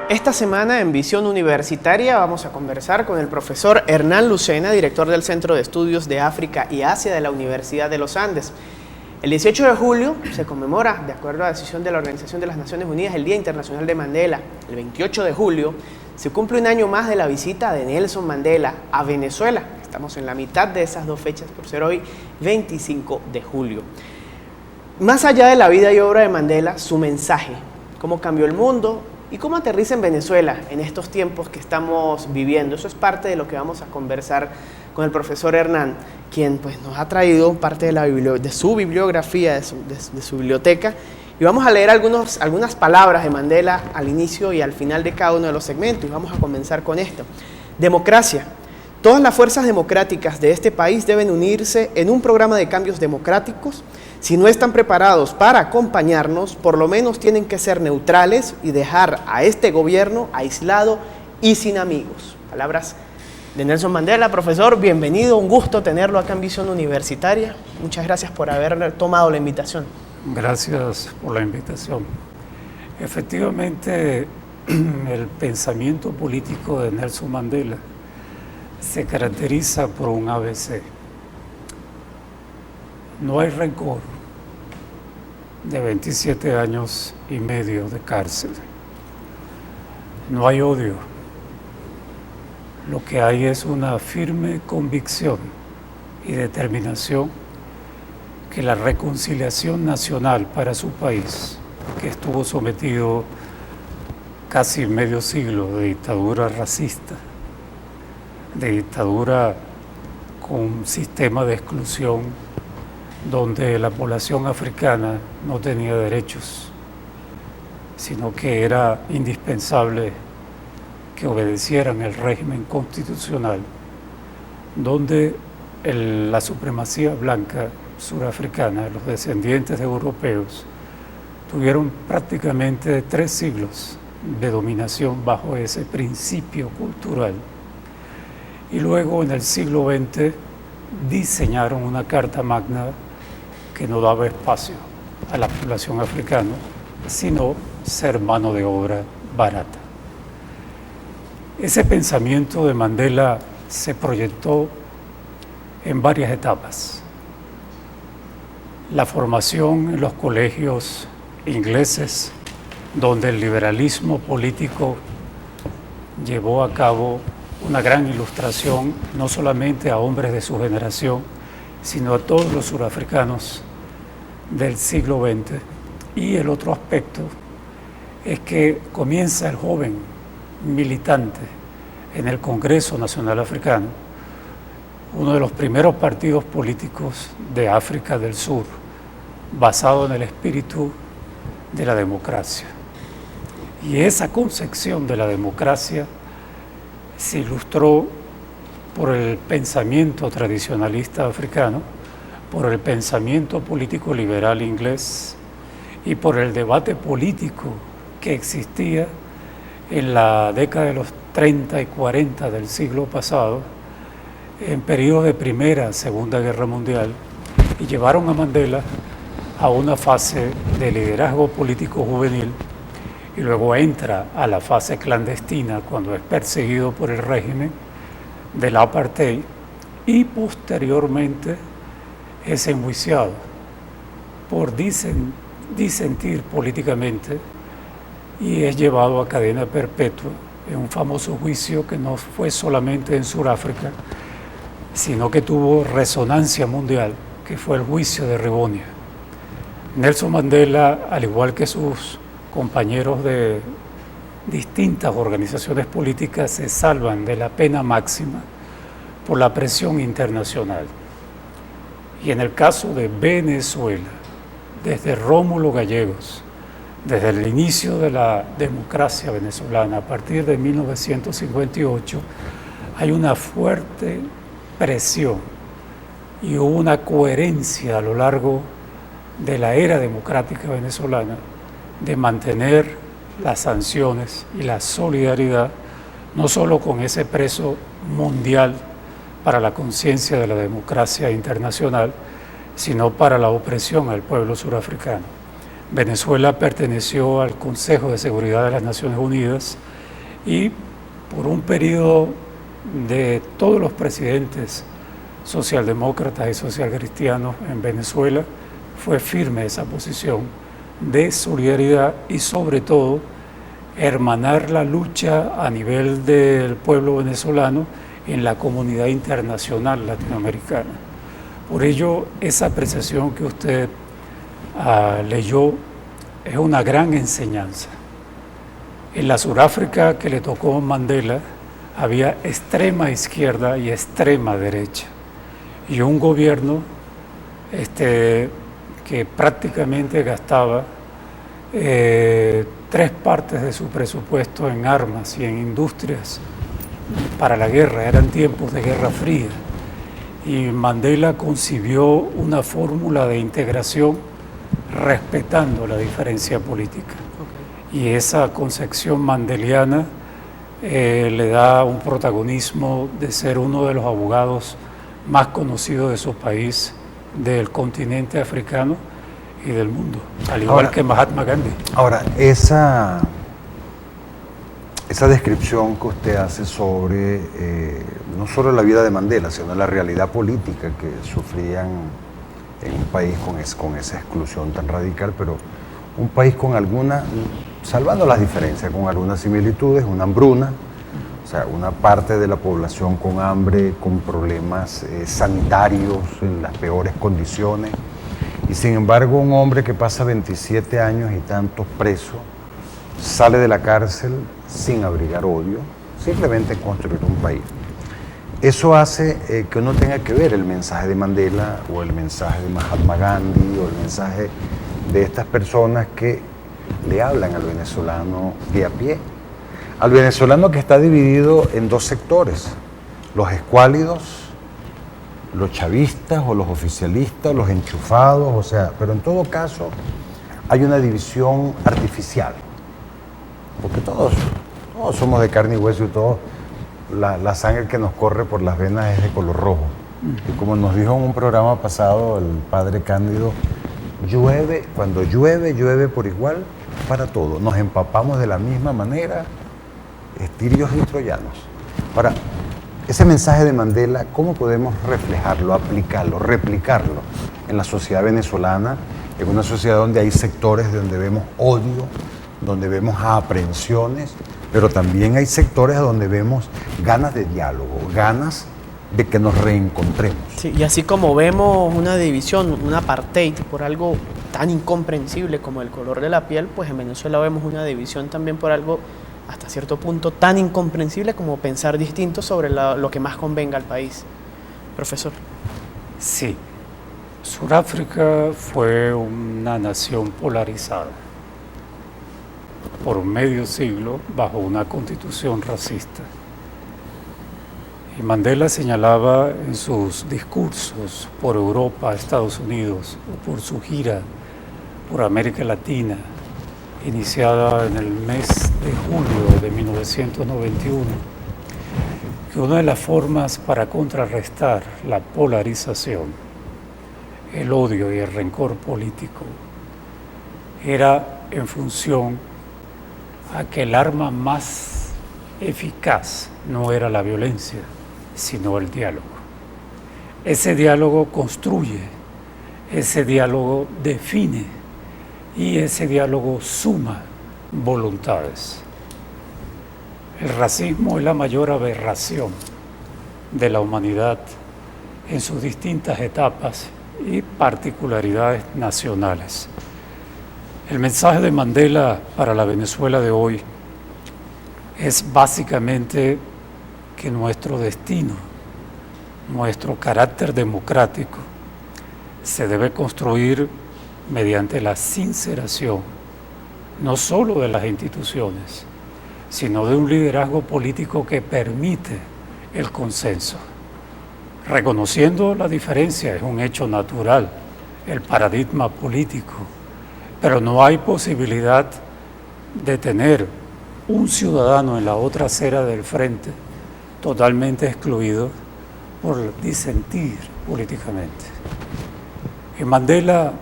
Esta semana en Visión Universitaria vamos a conversar con el profesor Hernán Lucena, director del Centro de Estudios de África y Asia de la Universidad de los Andes. El 18 de julio se conmemora, de acuerdo a la decisión de la Organización de las Naciones Unidas, el Día Internacional de Mandela. El 28 de julio se cumple un año más de la visita de Nelson Mandela a Venezuela. Estamos en la mitad de esas dos fechas por ser hoy 25 de julio. Más allá de la vida y obra de Mandela, su mensaje, cómo cambió el mundo y cómo aterriza en Venezuela en estos tiempos que estamos viviendo. Eso es parte de lo que vamos a conversar con el profesor Hernán, quien pues, nos ha traído parte de su bibliografía, de su biblioteca. Y vamos a leer algunas palabras de Mandela al inicio y al final de cada uno de los segmentos. Y vamos a comenzar con esto. Democracia. Todas las fuerzas democráticas de este país deben unirse en un programa de cambios democráticos. Si no están preparados para acompañarnos, por lo menos tienen que ser neutrales y dejar a este gobierno aislado y sin amigos. Palabras de Nelson Mandela. Profesor, bienvenido, un gusto tenerlo acá en Visión Universitaria. Muchas gracias por haber tomado la invitación. Gracias por la invitación. Efectivamente, el pensamiento político de Nelson Mandela se caracteriza por un ABC. No hay rencor de 27 años y medio de cárcel. No hay odio. Lo que hay es una firme convicción y determinación que la reconciliación nacional para su país, que estuvo sometido casi medio siglo de dictadura racista, de dictadura con un sistema de exclusión donde la población africana no tenía derechos, sino que era indispensable que obedecieran el régimen constitucional, donde la supremacía blanca surafricana, los descendientes de europeos, tuvieron prácticamente 3 siglos de dominación bajo ese principio cultural. Y luego en el siglo XX diseñaron una carta magna que no daba espacio a la población africana, sino ser mano de obra barata. Ese pensamiento de Mandela se proyectó en varias etapas. La formación en los colegios ingleses, donde el liberalismo político llevó a cabo una gran ilustración, no solamente a hombres de su generación, sino a todos los surafricanos del siglo XX. Y el otro aspecto es que comienza el joven militante en el Congreso Nacional Africano, uno de los primeros partidos políticos de África del Sur, basado en el espíritu de la democracia. Y esa concepción de la democracia se ilustró por el pensamiento tradicionalista africano, por el pensamiento político liberal inglés y por el debate político que existía en la década de los 30 y 40 del siglo pasado, en periodo de Primera, Segunda Guerra Mundial, y llevaron a Mandela a una fase de liderazgo político juvenil y luego entra a la fase clandestina cuando es perseguido por el régimen del apartheid y posteriormente es enjuiciado por disentir políticamente y es llevado a cadena perpetua en un famoso juicio que no fue solamente en Sudáfrica, sino que tuvo resonancia mundial, que fue el juicio de Rivonia. Nelson Mandela, al igual que sus compañeros de distintas organizaciones políticas, se salvan de la pena máxima por la presión internacional. Y en el caso de Venezuela, desde Rómulo Gallegos, desde el inicio de la democracia venezolana, a partir de 1958, hay una fuerte presión y hubo una coherencia a lo largo de la era democrática venezolana de mantener las sanciones y la solidaridad, no solo con ese preso mundial para la conciencia de la democracia internacional, sino para la opresión al pueblo surafricano. Venezuela perteneció al Consejo de Seguridad de las Naciones Unidas y por un periodo de todos los presidentes socialdemócratas y socialcristianos en Venezuela fue firme esa posición de solidaridad y sobre todo hermanar la lucha a nivel del pueblo venezolano en la comunidad internacional latinoamericana. Por ello, esa apreciación que usted leyó es una gran enseñanza. En la Sudáfrica que le tocó Mandela había extrema izquierda y extrema derecha y un gobierno que prácticamente gastaba 3 partes de su presupuesto en armas y en industrias para la guerra. Eran tiempos de Guerra Fría y Mandela concibió una fórmula de integración respetando la diferencia política. Y esa concepción mandeliana le da un protagonismo de ser uno de los abogados más conocidos de su país, del continente africano y del mundo, al igual que Mahatma Gandhi. Ahora, esa descripción que usted hace sobre no solo la vida de Mandela, sino la realidad política que sufrían en un país con esa exclusión tan radical, pero un país con alguna, salvando las diferencias, con algunas similitudes, una hambruna, o sea, una parte de la población con hambre, con problemas sanitarios, en las peores condiciones, y sin embargo un hombre que pasa 27 años y tantos preso, sale de la cárcel sin abrigar odio, simplemente construir un país. Eso hace que uno tenga que ver el mensaje de Mandela o el mensaje de Mahatma Gandhi o el mensaje de estas personas que le hablan al venezolano de a pie, al venezolano que está dividido en 2 sectores, los escuálidos, los chavistas o los oficialistas, los enchufados, o sea, pero en todo caso hay una división artificial, porque todos somos de carne y hueso y todos, la sangre que nos corre por las venas es de color rojo. Y como nos dijo en un programa pasado el padre Cándido, cuando llueve por igual para todo. Nos empapamos de la misma manera, estirios y troyanos. Ahora, ese mensaje de Mandela, ¿cómo podemos reflejarlo, aplicarlo, replicarlo en la sociedad venezolana, en una sociedad donde hay sectores donde vemos odio, donde vemos aprehensiones, pero también hay sectores donde vemos ganas de diálogo, ganas de que nos reencontremos? Sí, y así como vemos una división, un apartheid por algo tan incomprensible como el color de la piel, pues en Venezuela vemos una división también por algo hasta cierto punto tan incomprensible como pensar distinto sobre lo que más convenga al país. Profesor. Sí, Sudáfrica fue una nación polarizada por medio siglo bajo una constitución racista. Y Mandela señalaba en sus discursos por Europa, Estados Unidos, o por su gira por América Latina, iniciada en el mes de julio de 1991, que una de las formas para contrarrestar la polarización, el odio y el rencor político, era en función a que el arma más eficaz no era la violencia, sino el diálogo. Ese diálogo construye, ese diálogo define y ese diálogo suma voluntades. El racismo es la mayor aberración de la humanidad en sus distintas etapas y particularidades nacionales. El mensaje de Mandela para la Venezuela de hoy es básicamente que nuestro destino, nuestro carácter democrático, se debe construir mediante la sinceración, no solo de las instituciones, sino de un liderazgo político que permite el consenso. Reconociendo la diferencia, es un hecho natural, el paradigma político, pero no hay posibilidad de tener un ciudadano en la otra acera del frente totalmente excluido por disentir políticamente. Y Mandela,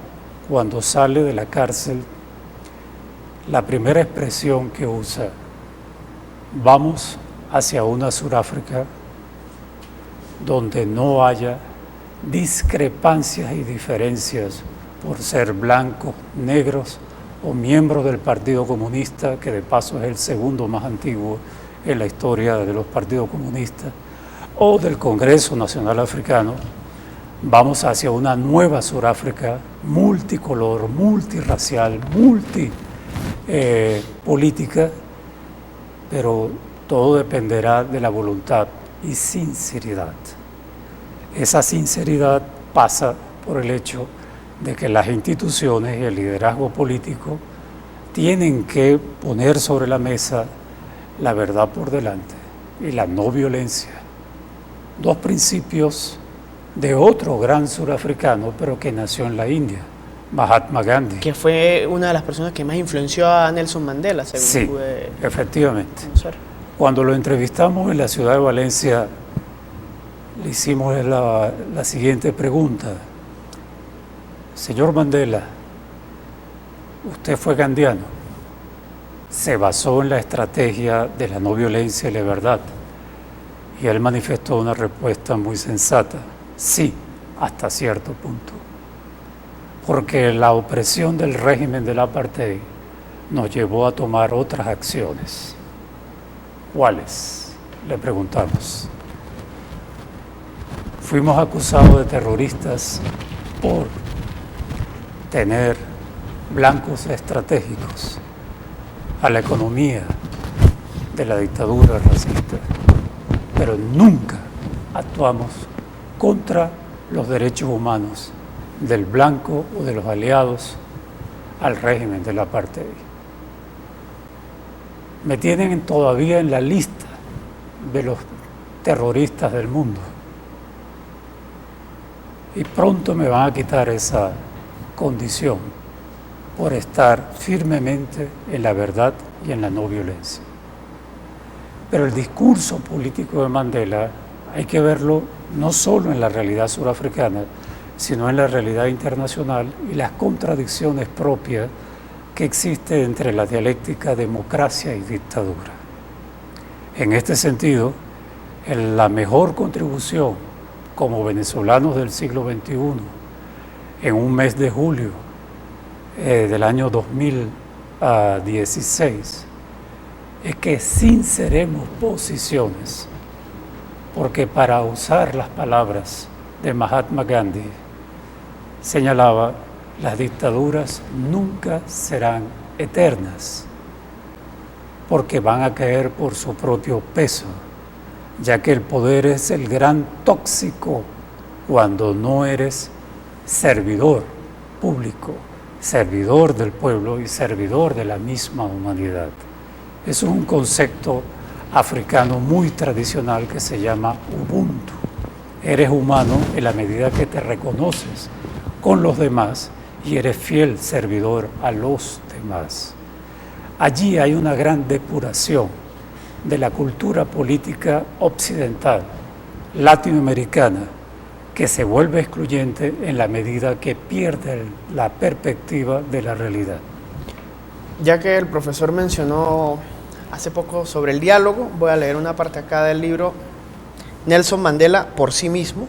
cuando sale de la cárcel, la primera expresión que usa: vamos hacia una Sudáfrica donde no haya discrepancias y diferencias por ser blancos, negros o miembros del Partido Comunista, que de paso es el segundo más antiguo en la historia de los partidos comunistas, o del Congreso Nacional Africano. Vamos hacia una nueva Sudáfrica multicolor, multirracial, multipolítica, pero todo dependerá de la voluntad y sinceridad. Esa sinceridad pasa por el hecho de que las instituciones y el liderazgo político tienen que poner sobre la mesa la verdad por delante y la no violencia. Dos principios de otro gran surafricano, pero que nació en la India, Mahatma Gandhi. Que fue una de las personas que más influenció a Nelson Mandela, según Sí, pude efectivamente. conocer. Cuando lo entrevistamos en la ciudad de Valencia, le hicimos la siguiente pregunta: señor Mandela, usted fue gandiano, se basó en la estrategia de la no violencia y la verdad. Y él manifestó una respuesta muy sensata: sí, hasta cierto punto. Porque la opresión del régimen del apartheid nos llevó a tomar otras acciones. ¿Cuáles?, le preguntamos. Fuimos acusados de terroristas por tener blancos estratégicos a la economía de la dictadura racista, pero nunca actuamos contra los derechos humanos del blanco o de los aliados al régimen del apartheid. Me tienen todavía en la lista de los terroristas del mundo y pronto me van a quitar esa condición por estar firmemente en la verdad y en la no violencia. Pero el discurso político de Mandela hay que verlo no solo en la realidad surafricana, sino en la realidad internacional y las contradicciones propias que existen entre la dialéctica democracia y dictadura. En este sentido, la mejor contribución como venezolanos del siglo XXI, en un mes de julio del año 2016, es que sinceremos posiciones, porque para usar las palabras de Mahatma Gandhi, señalaba: las dictaduras nunca serán eternas, porque van a caer por su propio peso, ya que el poder es el gran tóxico cuando no eres servidor público, servidor del pueblo y servidor de la misma humanidad. Eso es un concepto africano muy tradicional que se llama Ubuntu. Eres humano en la medida que te reconoces con los demás y eres fiel servidor a los demás. Allí hay una gran depuración de la cultura política occidental, latinoamericana, que se vuelve excluyente en la medida que pierde la perspectiva de la realidad. Ya que el profesor mencionó hace poco sobre el diálogo, voy a leer una parte acá del libro Nelson Mandela por sí mismo,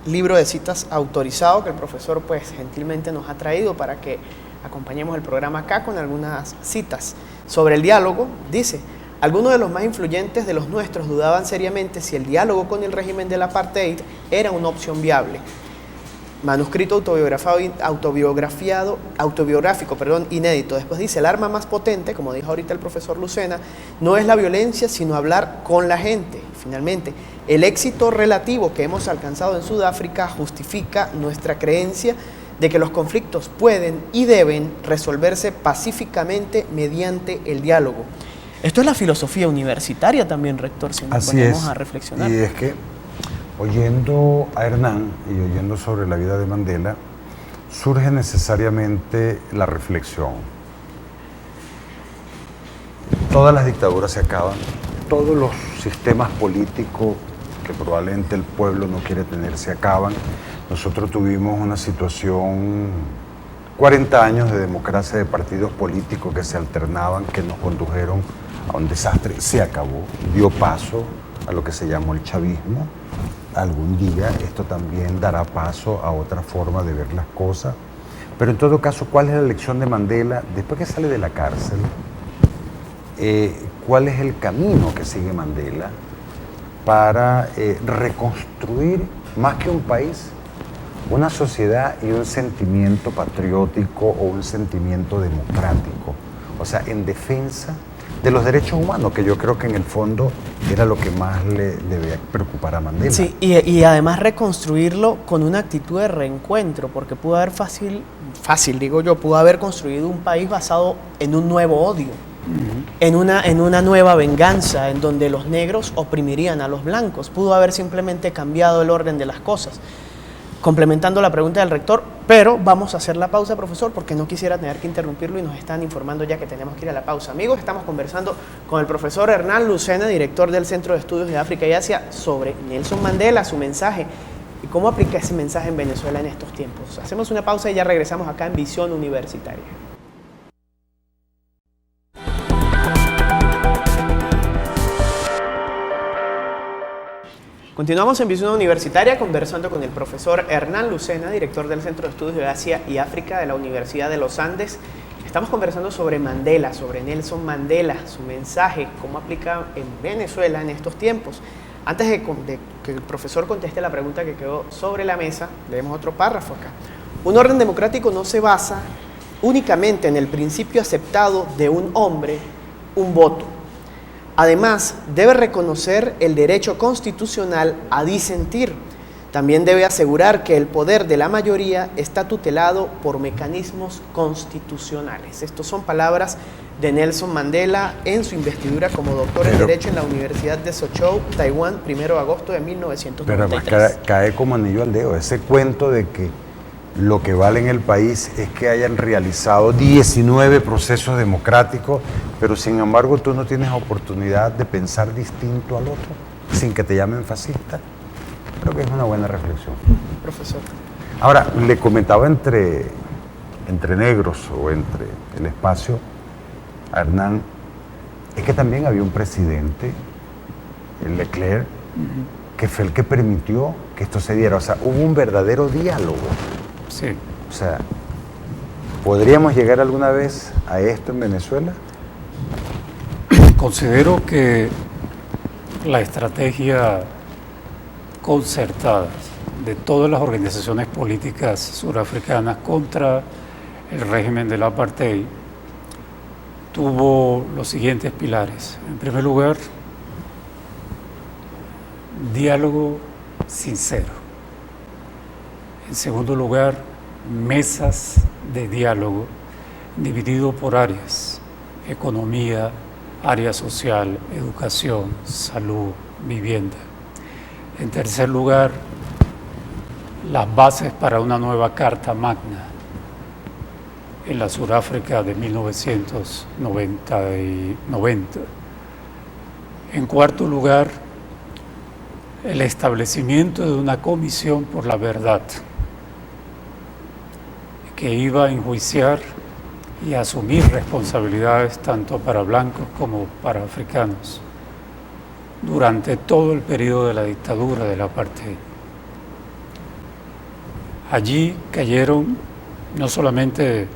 libro de citas autorizado que el profesor pues gentilmente nos ha traído para que acompañemos el programa acá con algunas citas. Sobre el diálogo, dice: algunos de los más influyentes de los nuestros dudaban seriamente si el diálogo con el régimen del apartheid era una opción viable. Manuscrito autobiográfico, inédito. Después dice: el arma más potente, como dijo ahorita el profesor Lucena, no es la violencia, sino hablar con la gente. Finalmente, el éxito relativo que hemos alcanzado en Sudáfrica justifica nuestra creencia de que los conflictos pueden y deben resolverse pacíficamente mediante el diálogo. Esto es la filosofía universitaria también, rector, si nos ponemos a reflexionar. Y es que, oyendo a Hernán y oyendo sobre la vida de Mandela, surge necesariamente la reflexión. todas las dictaduras se acaban, todos los sistemas políticos que probablemente el pueblo no quiere tener se acaban. Nosotros tuvimos una situación, 40 años de democracia de partidos políticos que se alternaban, que nos condujeron a un desastre. Se acabó, dio paso a lo que se llamó el chavismo. Algún día esto también dará paso a otra forma de ver las cosas. Pero en todo caso, ¿cuál es la lección de Mandela después que sale de la cárcel? ¿Cuál es el camino que sigue Mandela para reconstruir, más que un país, una sociedad y un sentimiento patriótico o un sentimiento democrático? O sea, en defensa de los derechos humanos, que yo creo que en el fondo era lo que más le debía preocupar a Mandela. Sí, y además reconstruirlo con una actitud de reencuentro, porque pudo haber pudo haber construido un país basado en un nuevo odio, en una nueva venganza, en donde los negros oprimirían a los blancos. Pudo haber simplemente cambiado el orden de las cosas. Complementando la pregunta del rector, pero vamos a hacer la pausa, profesor, porque no quisiera tener que interrumpirlo y nos están informando ya que tenemos que ir a la pausa. Amigos, estamos conversando con el profesor Hernán Lucena, director del Centro de Estudios de África y Asia, sobre Nelson Mandela, su mensaje y cómo aplica ese mensaje en Venezuela en estos tiempos. Hacemos una pausa y ya regresamos acá en Visión Universitaria. Continuamos en Visión Universitaria conversando con el profesor Hernán Lucena, director del Centro de Estudios de Asia y África de la Universidad de los Andes. Estamos conversando sobre Mandela, sobre Nelson Mandela, su mensaje, cómo aplica en Venezuela en estos tiempos. Antes de que el profesor conteste la pregunta que quedó sobre la mesa, leemos otro párrafo acá. Un orden democrático no se basa únicamente en el principio aceptado de un hombre, un voto. Además, debe reconocer el derecho constitucional a disentir. También debe asegurar que el poder de la mayoría está tutelado por mecanismos constitucionales. Estas son palabras de Nelson Mandela en su investidura como doctor en Derecho en la Universidad de Soochow, Taiwán, 1 de agosto de 1993. Pero cae como anillo al dedo ese cuento de que lo que vale en el país es que hayan realizado 19 procesos democráticos, pero sin embargo tú no tienes oportunidad de pensar distinto al otro, sin que te llamen fascista. Creo que es una buena reflexión. Profesor. Ahora, le comentaba entre negros o entre el espacio a Hernán, es que también había un presidente, el Leclerc, que fue el que permitió que esto se diera. O sea, hubo un verdadero diálogo. Sí. O sea, ¿podríamos llegar alguna vez a esto en Venezuela? Considero que la estrategia concertada de todas las organizaciones políticas surafricanas contra el régimen del apartheid tuvo los siguientes pilares. En primer lugar, diálogo sincero. En segundo lugar, mesas de diálogo dividido por áreas: economía, área social, educación, salud, vivienda. En tercer lugar, las bases para una nueva Carta Magna en la Sudáfrica de 1990. En cuarto lugar, el establecimiento de una comisión por la verdad que iba a enjuiciar y a asumir responsabilidades tanto para blancos como para africanos durante todo el periodo de la dictadura del apartheid. Allí cayeron no solamente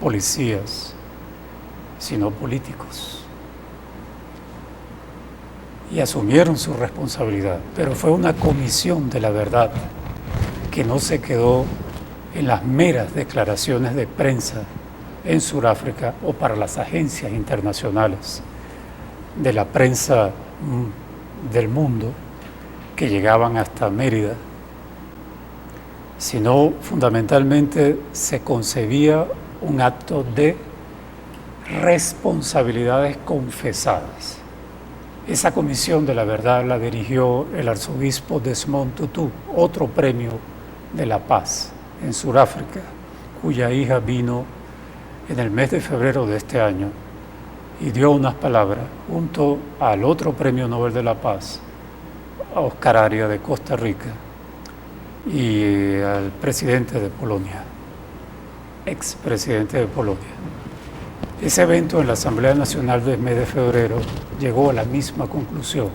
policías, sino políticos, y asumieron su responsabilidad, pero fue una comisión de la verdad que no se quedó en las meras declaraciones de prensa en Sudáfrica o para las agencias internacionales de la prensa del mundo que llegaban hasta Mérida, sino fundamentalmente se concebía un acto de responsabilidades confesadas. Esa comisión de la verdad la dirigió el arzobispo Desmond Tutu, otro premio de la paz en Sudáfrica, cuya hija vino en el mes de febrero de este año y dio unas palabras junto al otro Premio Nobel de la Paz, a Oscar Arias de Costa Rica, y al presidente de Polonia, expresidente de Polonia. Ese evento en la Asamblea Nacional del mes de febrero llegó a la misma conclusión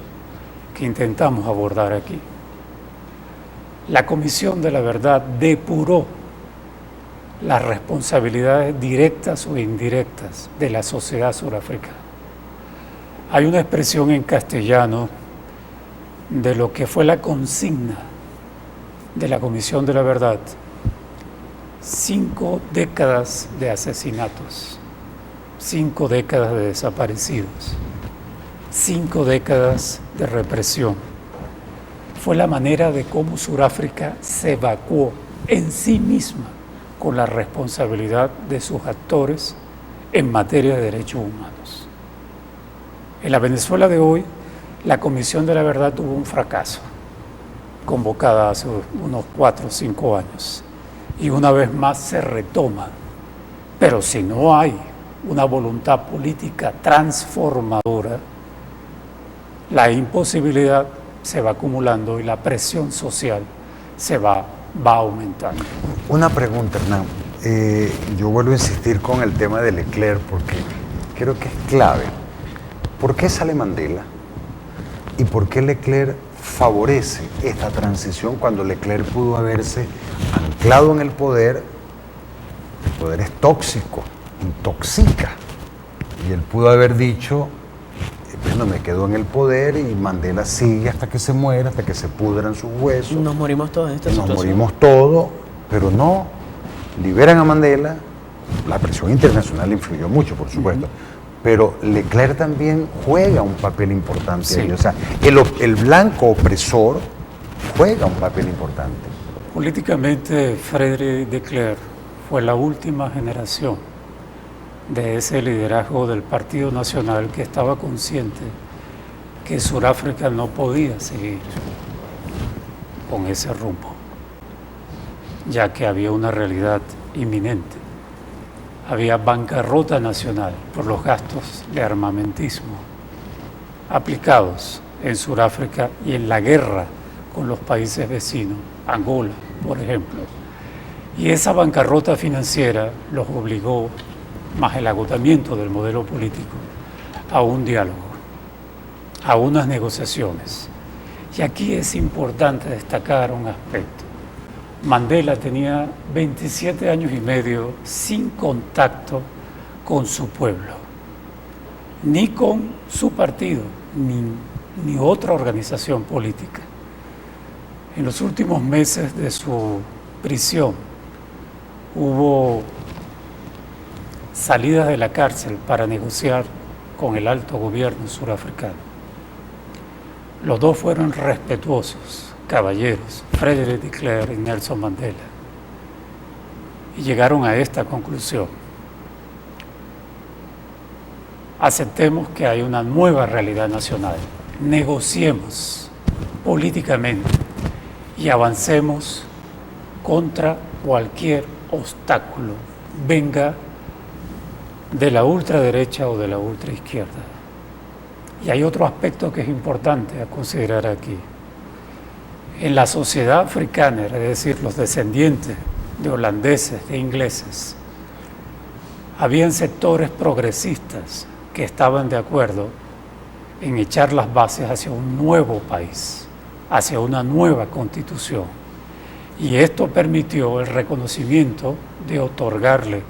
que intentamos abordar aquí. La Comisión de la Verdad depuró las responsabilidades directas o indirectas de la sociedad surafricana. Hay una expresión en castellano de lo que fue la consigna de la Comisión de la Verdad: 5 décadas de asesinatos, 5 décadas de desaparecidos, 5 décadas de represión. Fue la manera de cómo Sudáfrica se evacuó en sí misma con la responsabilidad de sus actores en materia de derechos humanos. En la Venezuela de hoy, la Comisión de la Verdad tuvo un fracaso, convocada hace unos 4 o 5 años, y una vez más se retoma. Pero si no hay una voluntad política transformadora, la imposibilidad se va acumulando y la presión social se va aumentando. Una pregunta, Hernán. Yo vuelvo a insistir con el tema de Leclerc porque creo que es clave. ¿Por qué sale Mandela? ¿Y por qué Leclerc favorece esta transición cuando Leclerc pudo haberse anclado en el poder? El poder es tóxico, intoxica. Y él pudo haber dicho: bueno, me quedo en el poder, y Mandela sigue hasta que se muera, hasta que se pudran sus huesos. Nos morimos todos en esta situación. Nos morimos todos, pero no. Liberan a Mandela. La presión internacional influyó mucho, por supuesto. Pero Leclerc también juega un papel importante, sí, ahí. O sea, el blanco opresor juega un papel importante. Políticamente, Frédéric de Klerk fue la última generación de ese liderazgo del Partido Nacional que estaba consciente que Sudáfrica no podía seguir con ese rumbo, ya que había una realidad inminente. Había bancarrota nacional por los gastos de armamentismo aplicados en Sudáfrica y en la guerra con los países vecinos, Angola, por ejemplo. Y esa bancarrota financiera los obligó, más el agotamiento del modelo político, a un diálogo, a unas negociaciones. Y aquí es importante destacar un aspecto. Mandela tenía 27 años y medio sin contacto con su pueblo, ni con su partido, ni otra organización política. En los últimos meses de su prisión hubo salidas de la cárcel para negociar con el alto gobierno surafricano. Los dos fueron respetuosos, caballeros, Frédéric de Klerk y Nelson Mandela, y llegaron a esta conclusión: aceptemos que hay una nueva realidad nacional, negociemos políticamente y avancemos contra cualquier obstáculo, venga de la ultraderecha o de la ultraizquierda. Y hay otro aspecto que es importante a considerar aquí. En la sociedad africana, es decir, los descendientes de holandeses, de ingleses, habían sectores progresistas que estaban de acuerdo en echar las bases hacia un nuevo país, hacia una nueva constitución. Y esto permitió el reconocimiento de otorgarle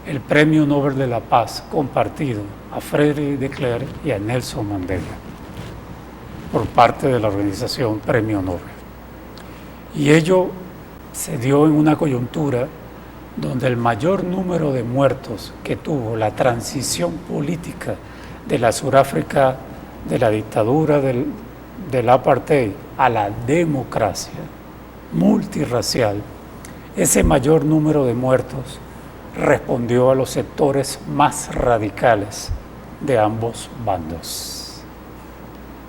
el Premio Nobel de la Paz compartido a Frédéric de Klerk y a Nelson Mandela por parte de la organización Premio Nobel. Y ello se dio en una coyuntura donde el mayor número de muertos que tuvo la transición política de la Sudáfrica, de la dictadura del apartheid a la democracia multirracial, ese mayor número de muertos respondió a los sectores más radicales de ambos bandos.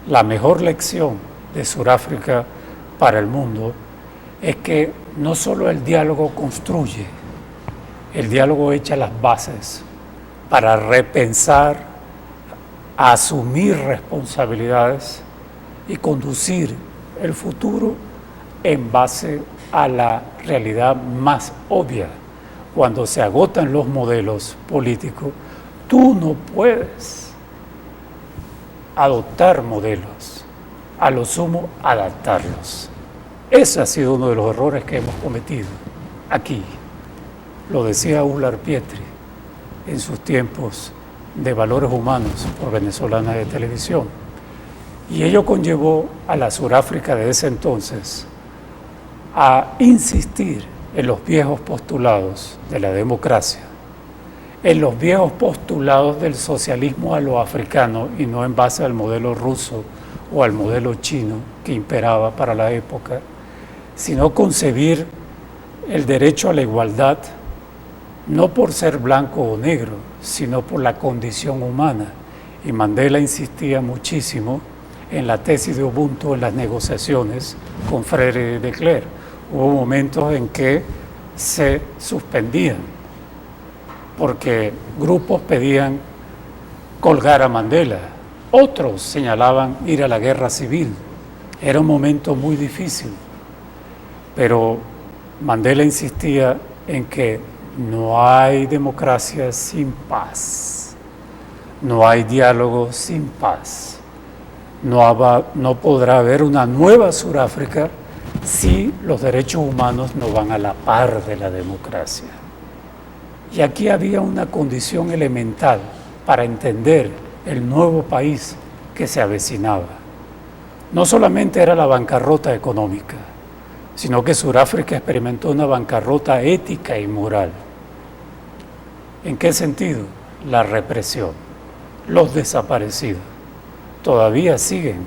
La mejor lección de Sudáfrica para el mundo es que no solo el diálogo construye, el diálogo echa las bases para repensar a asumir responsabilidades y conducir el futuro en base a la realidad más obvia. Cuando se agotan los modelos políticos, tú no puedes adoptar modelos, a lo sumo adaptarlos. Ese ha sido uno de los errores que hemos cometido aquí. Lo decía Ular Pietri en sus tiempos de Valores Humanos por Venezolana de Televisión. Y ello conllevó a la Suráfrica de ese entonces a insistir en los viejos postulados de la democracia, en los viejos postulados del socialismo a lo africano y no en base al modelo ruso o al modelo chino que imperaba para la época, sino concebir el derecho a la igualdad no por ser blanco o negro, sino por la condición humana. Y Mandela insistía muchísimo en la tesis de Ubuntu en las negociaciones con Freire de Klerk. Hubo momentos en que se suspendían porque grupos pedían colgar a Mandela, otros señalaban ir a la guerra civil. Era un momento muy difícil, pero Mandela insistía en que no hay democracia sin paz, no hay diálogo sin paz, no podrá haber una nueva Suráfrica si los derechos humanos no van a la par de la democracia. Y aquí había una condición elemental para entender el nuevo país que se avecinaba. No solamente era la bancarrota económica, sino que Suráfrica experimentó una bancarrota ética y moral. ¿En qué sentido? La represión, los desaparecidos. Todavía siguen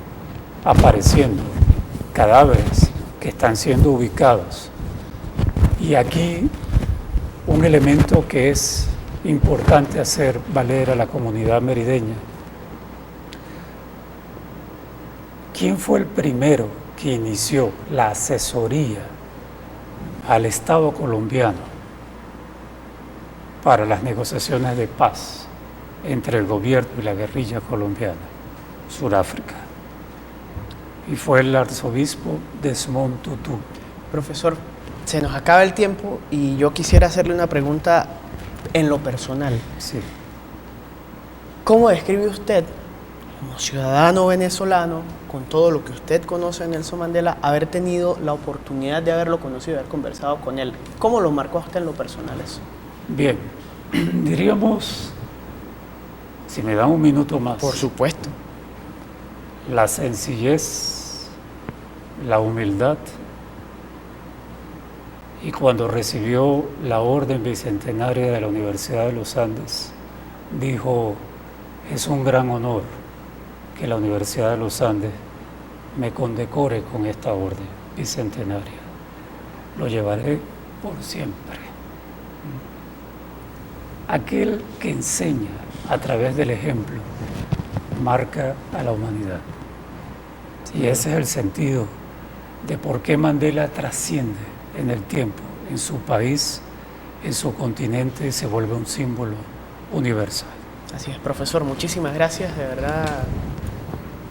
apareciendo cadáveres que están siendo ubicados. Y aquí un elemento que es importante hacer valer a la comunidad merideña. ¿Quién fue el primero que inició la asesoría al Estado colombiano para las negociaciones de paz entre el gobierno y la guerrilla colombiana? Suráfrica. Y fue el arzobispo Desmond Tutu. Profesor, se nos acaba el tiempo y yo quisiera hacerle una pregunta en lo personal. Sí. ¿Cómo describe usted, como ciudadano venezolano, con todo lo que usted conoce de Nelson Mandela, haber tenido la oportunidad de haberlo conocido, de haber conversado con él? ¿Cómo lo marcó a usted en lo personal eso? Bien, diríamos, si me dan un minuto más. Por supuesto. La sencillez, la humildad, y cuando recibió la orden bicentenaria de la Universidad de los Andes, dijo: es un gran honor que la Universidad de los Andes me condecore con esta orden bicentenaria. Lo llevaré por siempre. Aquel que enseña a través del ejemplo marca a la humanidad. Y ese es el sentido de por qué Mandela trasciende en el tiempo, en su país, en su continente, y se vuelve un símbolo universal. Así es, profesor, muchísimas gracias, de verdad.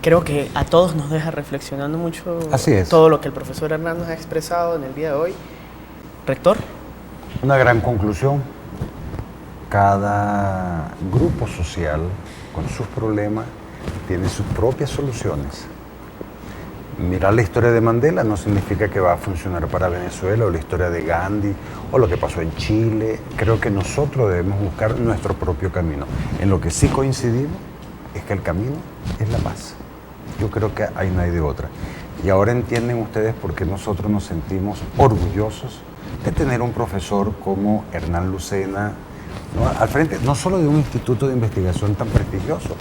Creo que a todos nos deja reflexionando mucho. Así es. Todo lo que el profesor Hernán nos ha expresado en el día de hoy. Rector. Una gran conclusión. Cada grupo social con sus problemas tiene sus propias soluciones. Mirar la historia de Mandela no significa que va a funcionar para Venezuela, o la historia de Gandhi, o lo que pasó en Chile. Creo que nosotros debemos buscar nuestro propio camino. En lo que sí coincidimos es que el camino es la paz. Yo creo que ahí no hay de otra. Y ahora entienden ustedes por qué nosotros nos sentimos orgullosos de tener un profesor como Hernán Lucena, ¿no?, al frente, no solo de un instituto de investigación tan prestigioso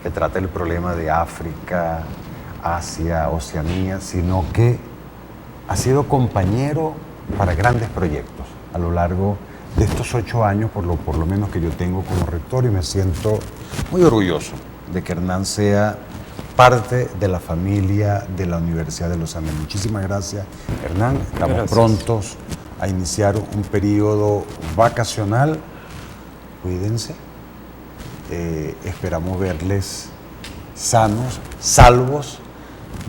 que trata el problema de África, Asia, Oceanía, sino que ha sido compañero para grandes proyectos a lo largo de estos 8 años, por lo menos que yo tengo como rector, y me siento muy orgulloso de que Hernán sea parte de la familia de la Universidad de los Andes. Muchísimas gracias, Hernán. Estamos prontos a iniciar un periodo vacacional. Cuídense. Esperamos verles sanos, salvos,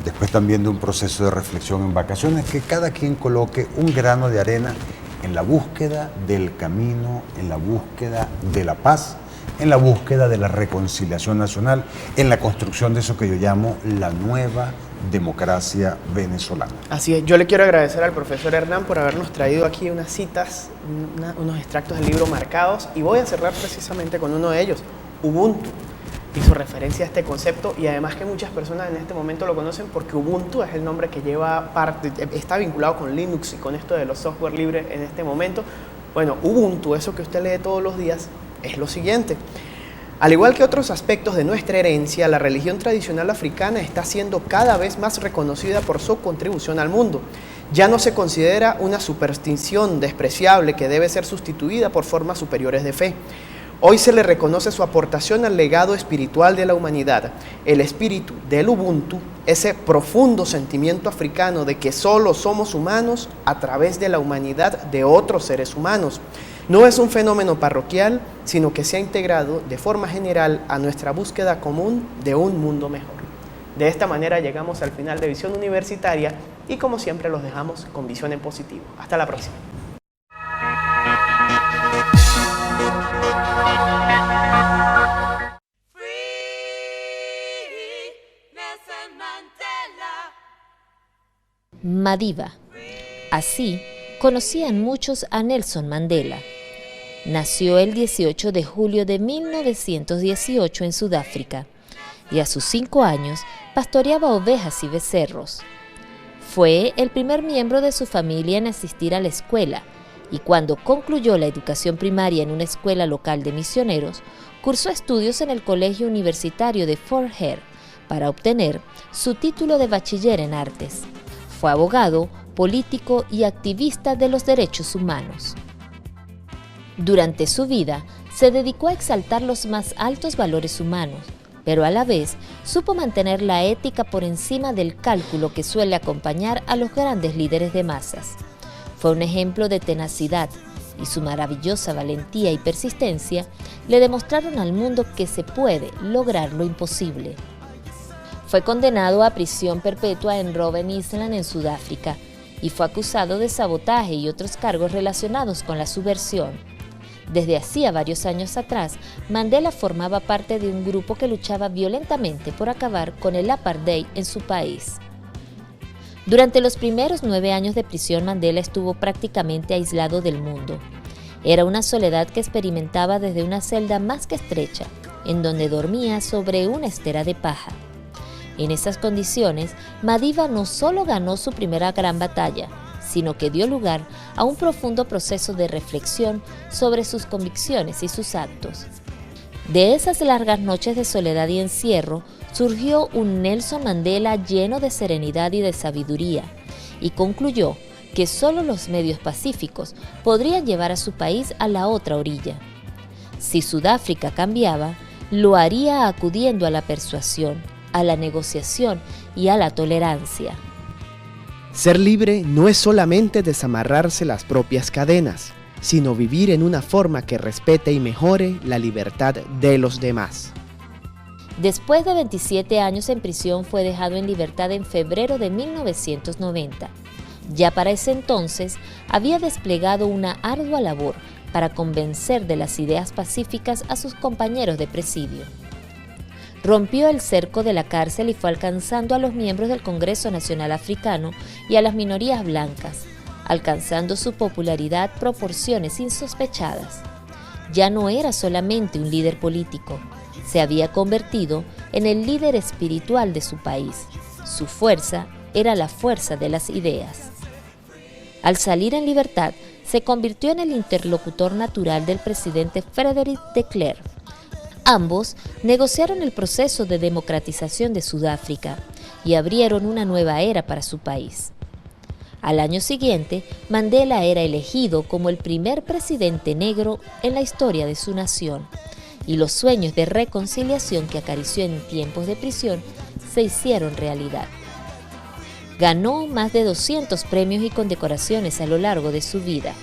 después también de un proceso de reflexión en vacaciones, que cada quien coloque un grano de arena en la búsqueda del camino, en la búsqueda de la paz, en la búsqueda de la reconciliación nacional, en la construcción de eso que yo llamo la nueva democracia venezolana. Así es, yo le quiero agradecer al profesor Hernán por habernos traído aquí unas citas, unos extractos del libro marcados, y voy a cerrar precisamente con uno de ellos, Ubuntu. Hizo referencia a este concepto y además que muchas personas en este momento lo conocen porque Ubuntu es el nombre que lleva parte, está vinculado con Linux y con esto de los software libres en este momento. Bueno, Ubuntu, eso que usted lee todos los días, es lo siguiente. Al igual que otros aspectos de nuestra herencia, la religión tradicional africana está siendo cada vez más reconocida por su contribución al mundo. Ya no se considera una superstición despreciable que debe ser sustituida por formas superiores de fe. Hoy se le reconoce su aportación al legado espiritual de la humanidad, el espíritu del Ubuntu, ese profundo sentimiento africano de que solo somos humanos a través de la humanidad de otros seres humanos. No es un fenómeno parroquial, sino que se ha integrado de forma general a nuestra búsqueda común de un mundo mejor. De esta manera llegamos al final de Visión Universitaria y como siempre los dejamos con visión en positivo. Hasta la próxima. Madiba. Así conocían muchos a Nelson Mandela. Nació el 18 de julio de 1918 en Sudáfrica y a sus 5 años pastoreaba ovejas y becerros. Fue el primer miembro de su familia en asistir a la escuela y cuando concluyó la educación primaria en una escuela local de misioneros, cursó estudios en el Colegio Universitario de Fort Hare para obtener su título de bachiller en artes. Fue abogado, político y activista de los derechos humanos. Durante su vida, se dedicó a exaltar los más altos valores humanos, pero a la vez supo mantener la ética por encima del cálculo que suele acompañar a los grandes líderes de masas. Fue un ejemplo de tenacidad y su maravillosa valentía y persistencia le demostraron al mundo que se puede lograr lo imposible. Fue condenado a prisión perpetua en Robben Island, en Sudáfrica, y fue acusado de sabotaje y otros cargos relacionados con la subversión. Desde hacía varios años atrás, Mandela formaba parte de un grupo que luchaba violentamente por acabar con el apartheid en su país. Durante los primeros 9 años de prisión, Mandela estuvo prácticamente aislado del mundo. Era una soledad que experimentaba desde una celda más que estrecha, en donde dormía sobre una estera de paja. En esas condiciones, Madiba no solo ganó su primera gran batalla, sino que dio lugar a un profundo proceso de reflexión sobre sus convicciones y sus actos. De esas largas noches de soledad y encierro, surgió un Nelson Mandela lleno de serenidad y de sabiduría, y concluyó que solo los medios pacíficos podrían llevar a su país a la otra orilla. Si Sudáfrica cambiaba, lo haría acudiendo a la persuasión, a la negociación y a la tolerancia. Ser libre no es solamente desamarrarse las propias cadenas, sino vivir en una forma que respete y mejore la libertad de los demás. Después de 27 años en prisión, fue dejado en libertad en febrero de 1990. Ya para ese entonces, había desplegado una ardua labor para convencer de las ideas pacíficas a sus compañeros de presidio. Rompió el cerco de la cárcel y fue alcanzando a los miembros del Congreso Nacional Africano y a las minorías blancas, alcanzando su popularidad proporciones insospechadas. Ya no era solamente un líder político, se había convertido en el líder espiritual de su país. Su fuerza era la fuerza de las ideas. Al salir en libertad, se convirtió en el interlocutor natural del presidente Frederick de Klerk. Ambos negociaron el proceso de democratización de Sudáfrica y abrieron una nueva era para su país. Al año siguiente, Mandela era elegido como el primer presidente negro en la historia de su nación, y los sueños de reconciliación que acarició en tiempos de prisión se hicieron realidad. Ganó más de 200 premios y condecoraciones a lo largo de su vida.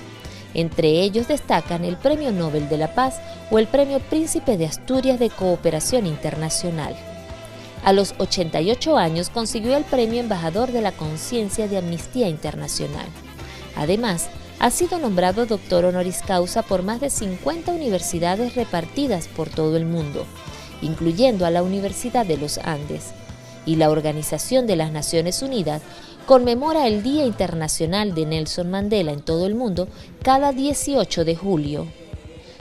Entre ellos destacan el Premio Nobel de la Paz o el Premio Príncipe de Asturias de Cooperación Internacional. A los 88 años consiguió el premio Embajador de la Conciencia de Amnistía Internacional. Además, ha sido nombrado doctor honoris causa por más de 50 universidades repartidas por todo el mundo, incluyendo a la Universidad de los Andes. Y la Organización de las Naciones Unidas conmemora el Día Internacional de Nelson Mandela en todo el mundo cada 18 de julio.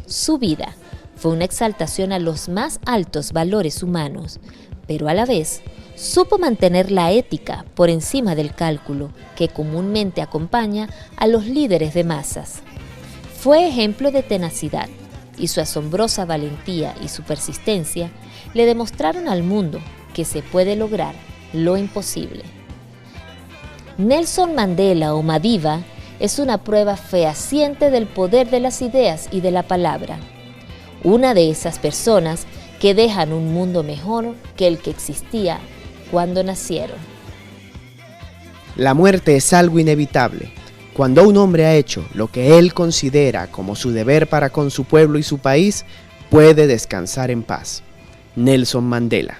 Su vida fue una exaltación a los más altos valores humanos, pero a la vez supo mantener la ética por encima del cálculo que comúnmente acompaña a los líderes de masas. Fue ejemplo de tenacidad y su asombrosa valentía y su persistencia le demostraron al mundo que se puede lograr lo imposible. Nelson Mandela o Madiba es una prueba fehaciente del poder de las ideas y de la palabra. Una de esas personas que dejan un mundo mejor que el que existía cuando nacieron. La muerte es algo inevitable. Cuando un hombre ha hecho lo que él considera como su deber para con su pueblo y su país, puede descansar en paz. Nelson Mandela.